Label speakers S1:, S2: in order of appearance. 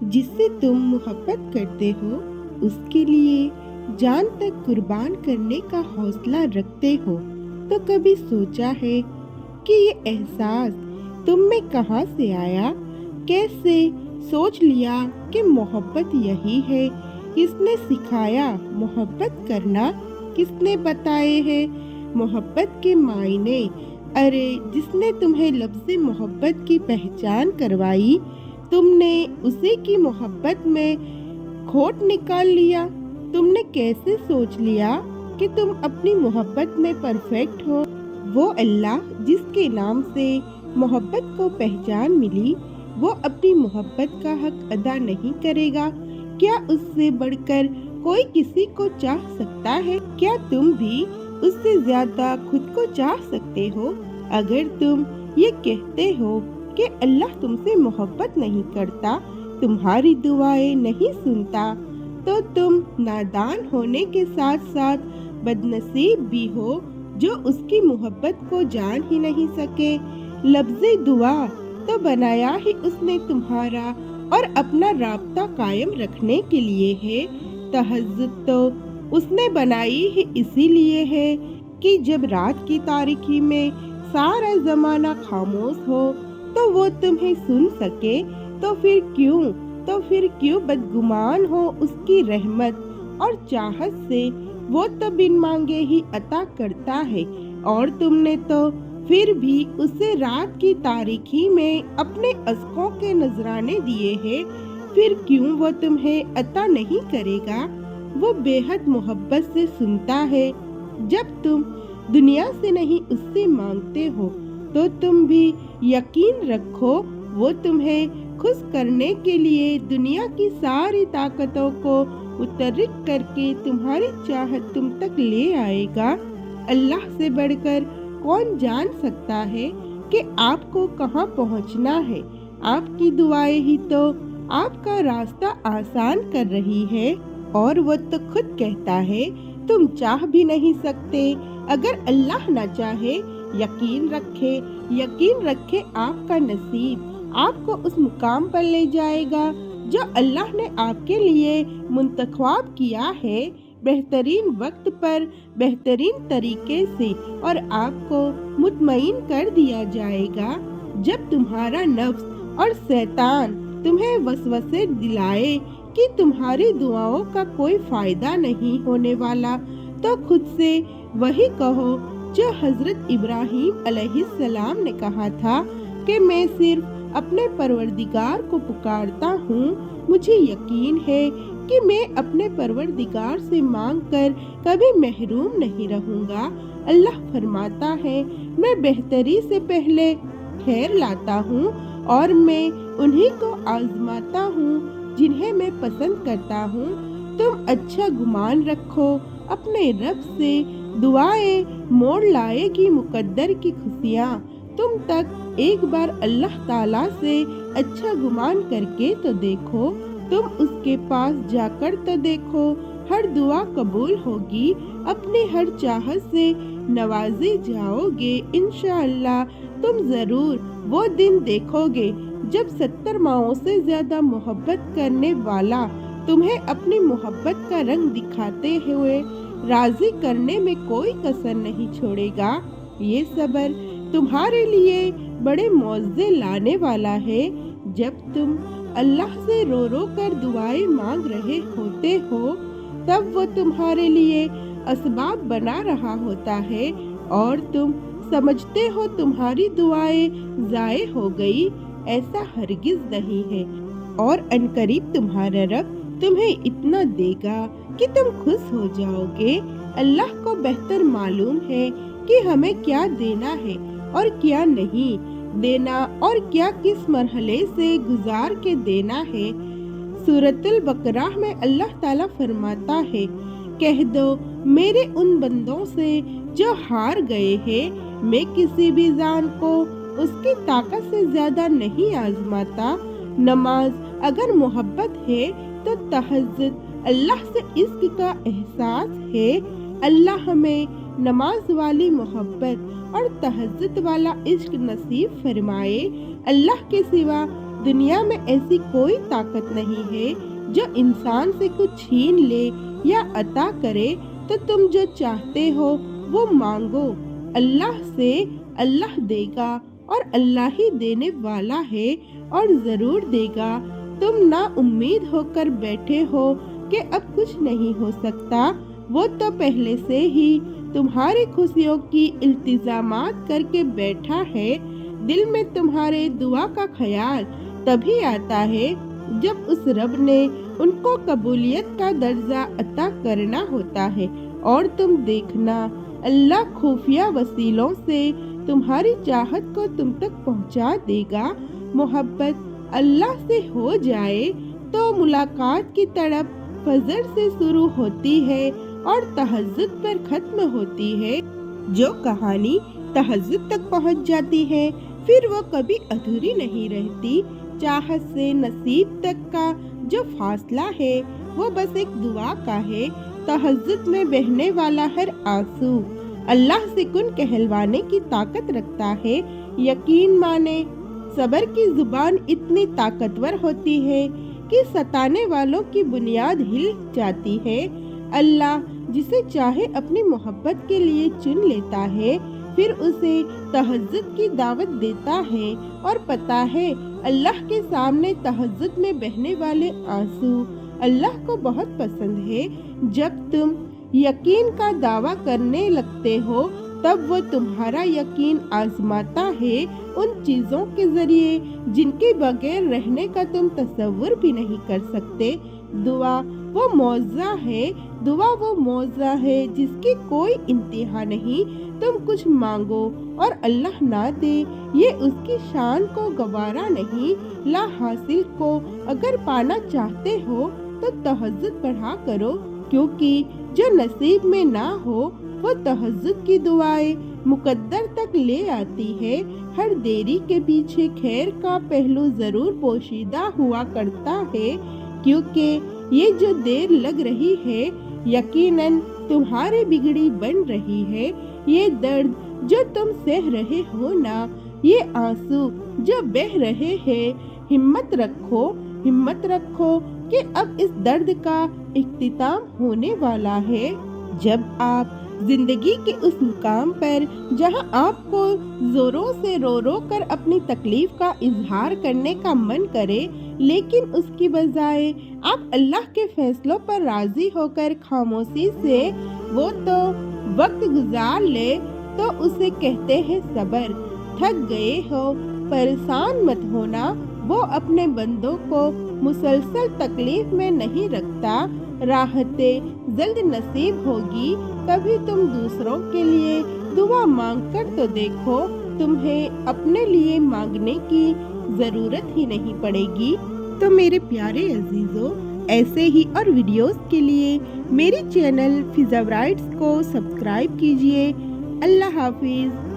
S1: جس سے تم محبت کرتے ہو اس کے لیے جان تک قربان کرنے کا حوصلہ رکھتے ہو، تو کبھی سوچا ہے کہ یہ احساس تم میں کہاں سے آیا؟ کیسے سوچ لیا کہ محبت یہی ہے؟ کس نے سکھایا محبت کرنا؟ کس نے بتائے ہیں محبت کے معنی؟ ارے جس نے تمہیں لفظ محبت کی پہچان کروائی، تم نے اسی کی محبت میں کھوٹ نکال لیا۔ تم نے کیسے سوچ لیا کہ تم اپنی محبت میں پرفیکٹ ہو؟ وہ اللہ جس کے نام سے محبت کو پہچان ملی، وہ اپنی محبت کا حق ادا نہیں کرے گا؟ کیا اس سے بڑھ کر کوئی کسی کو چاہ سکتا ہے؟ کیا تم بھی اس سے زیادہ خود کو چاہ سکتے ہو؟ اگر تم یہ کہتے ہو کہ اللہ تم سے محبت نہیں کرتا، تمہاری دعائیں نہیں سنتا، تو تم نادان ہونے کے ساتھ ساتھ بدنصیب بھی ہو جو اس کی محبت کو جان ہی نہیں سکے۔ لفظ دعا تو بنایا ہی اس نے تمہارا اور اپنا رابطہ قائم رکھنے کے لیے ہے۔ تہجد تو اس نے بنائی ہی اسی لیے ہے کہ جب رات کی تاریکی میں سارا زمانہ خاموش ہو تو وہ تمہیں سن سکے۔ تو پھر کیوں بدگمان ہو اس کی رحمت اور چاہت سے؟ وہ تو بن مانگے ہی عطا کرتا ہے، اور تم نے تو پھر بھی اسے رات کی تاریکی میں اپنے اشکوں کے نذرانے دیے ہیں۔ پھر کیوں وہ تمہیں عطا نہیں کرے گا؟ وہ بے حد محبت سے سنتا ہے۔ جب تم دنیا سے نہیں اس سے مانگتے ہو تو تم بھی یقین رکھو وہ تمہیں خوش کرنے کے لیے دنیا کی ساری طاقتوں کو متحرک کر کے تمہاری چاہت تم تک لے آئے گا۔ اللہ سے بڑھ کر کون جان سکتا ہے کہ آپ کو کہاں پہنچنا ہے؟ آپ کی دعائیں ہی تو آپ کا راستہ آسان کر رہی ہے، اور وہ تو خود کہتا ہے تم چاہ بھی نہیں سکتے اگر اللہ نہ چاہے۔ یقین رکھے آپ کا نصیب آپ کو اس مقام پر لے جائے گا جو اللہ نے آپ کے لیے منتخب کیا ہے، بہترین وقت پر بہترین طریقے سے، اور آپ کو مطمئن کر دیا جائے گا۔ جب تمہارا نفس اور شیطان تمہیں وسوسے دلائے کہ تمہاری دعاؤں کا کوئی فائدہ نہیں ہونے والا، تو خود سے وہی کہو جو حضرت ابراہیم علیہ السلام نے کہا تھا کہ میں صرف اپنے پروردگار کو پکارتا ہوں، مجھے یقین ہے کہ میں اپنے پروردگار سے مانگ کر کبھی محروم نہیں رہوں گا۔ اللہ فرماتا ہے میں بہتری سے پہلے خیر لاتا ہوں، اور میں انہی کو آزماتا ہوں جنہیں میں پسند کرتا ہوں۔ تم اچھا گمان رکھو اپنے رب سے، دعائیں موڑ لائے گی مقدر کی خوشیاں تم تک۔ ایک بار اللہ تعالیٰ سے اچھا گمان کر کے تو دیکھو، تم اس کے پاس جا کر تو دیکھو، ہر دعا قبول ہوگی، اپنی ہر چاہت سے نوازے جاؤ گے۔ انشاءاللہ تم ضرور وہ دن دیکھو گے جب 70 ماؤں سے زیادہ محبت کرنے والا تمہیں اپنی محبت کا رنگ دکھاتے ہوئے راضی کرنے میں کوئی کسر نہیں چھوڑے گا۔ یہ صبر تمہارے لیے بڑے معاوضے لانے والا ہے۔ جب تم اللہ سے رو رو کر دعائیں مانگ رہے ہوتے ہو، تب وہ تمہارے لیے اسباب بنا رہا ہوتا ہے، اور تم سمجھتے ہو تمہاری دعائیں ضائع ہو گئی۔ ایسا ہرگز نہیں ہے، اور عنقریب تمہارا رب تمہیں اتنا دے گا کہ تم خوش ہو جاؤ گے۔ اللہ کو بہتر معلوم ہے کہ ہمیں کیا دینا ہے اور کیا نہیں دینا، اور کیا کس مرحلے سے گزار کے دینا ہے۔ سورۃ البقرہ میں اللہ تعالیٰ فرماتا ہے کہہ دو میرے ان بندوں سے جو ہار گئے ہیں، میں کسی بھی جان کو اس کی طاقت سے زیادہ نہیں آزماتا۔ نماز اگر محبت ہے تو تہجد اللہ سے عشق کا احساس ہے۔ اللہ ہمیں نماز والی محبت اور تہجد والا عشق نصیب فرمائے۔ اللہ کے سوا دنیا میں ایسی کوئی طاقت نہیں ہے جو انسان سے کچھ چھین لے یا عطا کرے، تو تم جو چاہتے ہو وہ مانگو اللہ سے، اللہ دے گا اور اللہ ہی دینے والا ہے اور ضرور دے گا۔ تم نا امید ہو کر بیٹھے ہو کہ اب کچھ نہیں ہو سکتا، وہ تو پہلے سے ہی تمہاری خوشیوں کی التزامات کر کے بیٹھا ہے۔ دل میں تمہارے دعا کا خیال تبھی آتا ہے جب اس رب نے ان کو قبولیت کا درجہ عطا کرنا ہوتا ہے، اور تم دیکھنا اللہ خفیہ وسیلوں سے تمہاری چاہت کو تم تک پہنچا دے گا۔ محبت اللہ سے ہو جائے تو ملاقات کی تڑپ فجر سے شروع ہوتی ہے اور تہجد پر ختم ہوتی ہے۔ جو کہانی تہجد تک پہنچ جاتی ہے پھر وہ کبھی ادھوری نہیں رہتی۔ چاہت سے نصیب تک کا جو فاصلہ ہے وہ بس ایک دعا کا ہے۔ تہجد میں بہنے والا ہر آنسو اللہ سے کن کہلوانے کی طاقت رکھتا ہے۔ یقین مانے صبر کی زبان اتنی طاقتور ہوتی ہے کہ ستانے والوں کی بنیاد ہل جاتی ہے۔ اللہ جسے چاہے اپنی محبت کے لیے چن لیتا ہے، پھر اسے تہجد کی دعوت دیتا ہے، اور پتہ ہے اللہ کے سامنے تہجد میں بہنے والے آنسو اللہ کو بہت پسند ہے۔ جب تم یقین کا دعویٰ کرنے لگتے ہو تب وہ تمہارا یقین آزماتا ہے ان چیزوں کے ذریعے جن کے بغیر رہنے کا تم تصور بھی نہیں کر سکتے۔ دعا وہ معجزہ ہے، دعا وہ معجزہ ہے جس کی کوئی انتہا نہیں۔ تم کچھ مانگو اور اللہ نہ دے، یہ اس کی شان کو گوارا نہیں۔ لا حاصل کو اگر پانا چاہتے ہو تو تہجد پڑھا کرو، کیونکہ جو نصیب میں نہ ہو وہ تہجد کی دعائیں مقدر تک لے آتی ہے۔ ہر دیری کے پیچھے خیر کا پہلو ضرور پوشیدہ ہوا کرتا ہے، کیونکہ یہ جو دیر لگ رہی ہے یقیناً تمہاری بگڑی بن رہی ہے۔ یہ درد جو تم سہ رہے ہو نا، یہ آنسو جو بہہ رہے ہیں، ہمت رکھو، ہمت رکھو کہ اب اس درد کا اختتام ہونے والا ہے۔ جب آپ زندگی کے اس مقام پر جہاں آپ کو زوروں سے رو رو کر اپنی تکلیف کا اظہار کرنے کا من کرے، لیکن اس کی بجائے آپ اللہ کے فیصلوں پر راضی ہو کر خاموشی سے وہ تو وقت گزار لے، تو اسے کہتے ہیں صبر۔ تھک گئے ہو، پریشان مت ہونا، وہ اپنے بندوں کو مسلسل تکلیف میں نہیں رکھتا۔ راحتیں جلد نصیب ہوگی۔ کبھی تم دوسروں کے لیے دعا مانگ کر تو دیکھو، تمہیں اپنے لیے مانگنے کی ضرورت ہی نہیں پڑے گی۔ تو میرے پیارے عزیزوں، ایسے ہی اور ویڈیوز کے لیے میری چینل فضا برائٹس کو سبسکرائب کیجیے۔ اللہ حافظ۔